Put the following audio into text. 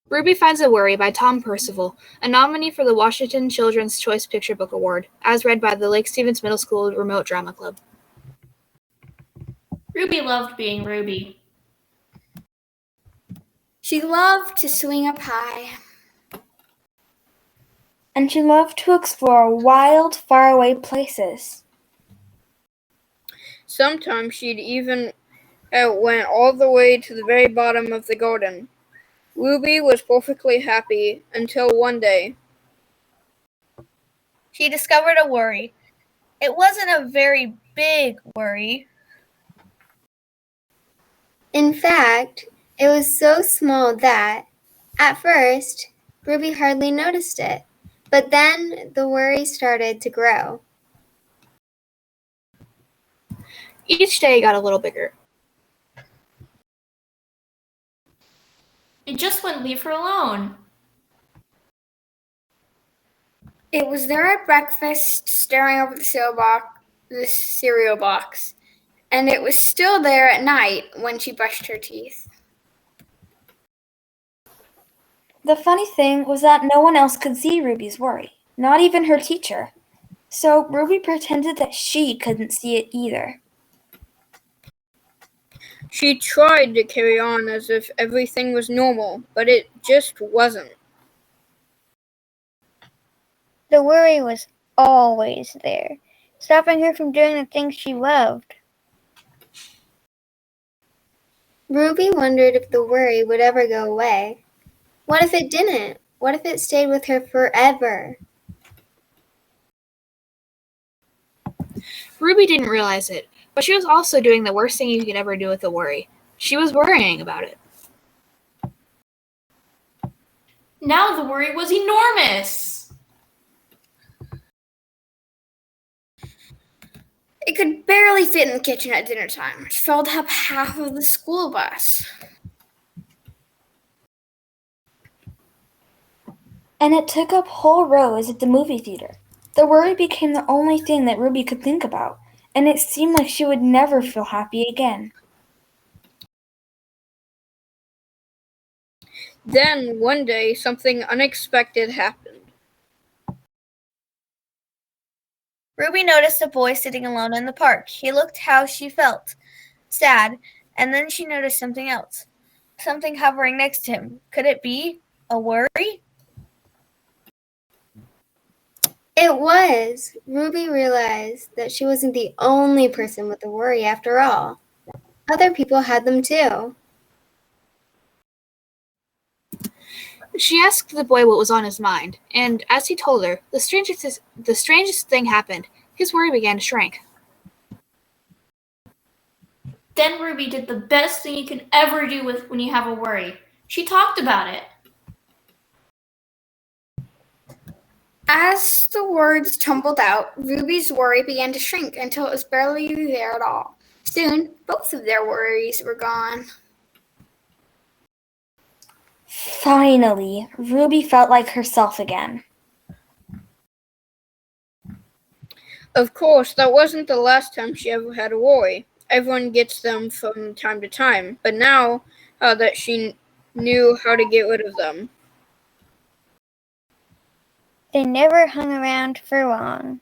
Ruby Finds a Worry by Tom Percival, a nominee for the Washington Children's Choice Picture Book Award, as read by the Lake Stevens Middle School Remote Drama Club. Ruby loved being Ruby. She loved to swing up high. And she loved to explore wild, faraway places. Sometimes she'd even went all the way to the very bottom of the garden. Ruby was perfectly happy until one day. She discovered a worry. It wasn't a very big worry. In fact, it was so small that, at first, Ruby hardly noticed it. But then the worry started to grow. Each day got a little bigger. It just wouldn't leave her alone. It was there at breakfast, staring over the cereal box, and it was still there at night when she brushed her teeth. The funny thing was that no one else could see Ruby's worry, not even her teacher. So Ruby pretended that she couldn't see it either. She tried to carry on as if everything was normal, but it just wasn't. The worry was always there, stopping her from doing the things she loved. Ruby wondered if the worry would ever go away. What if it didn't? What if it stayed with her forever? Ruby didn't realize it, but she was also doing the worst thing you could ever do with a worry. She was worrying about it. Now the worry was enormous. It could barely fit in the kitchen at dinner time. It filled up half of the school bus. And it took up whole rows at the movie theater. The worry became the only thing that Ruby could think about, and it seemed like she would never feel happy again. Then, one day, something unexpected happened. Ruby noticed a boy sitting alone in the park. He looked how she felt, sad, and then she noticed something else, something hovering next to him. Could it be a worry? It was. Ruby realized that she wasn't the only person with a worry after all. Other people had them too. She asked the boy what was on his mind, and as he told her, the strangest thing happened. His worry began to shrink. Then Ruby did the best thing you can ever do when you have a worry. She talked about it. As the words tumbled out, Ruby's worry began to shrink until it was barely there at all. Soon, both of their worries were gone. Finally, Ruby felt like herself again. Of course, that wasn't the last time she ever had a worry. Everyone gets them from time to time, but now that she knew how to get rid of them. They never hung around for long.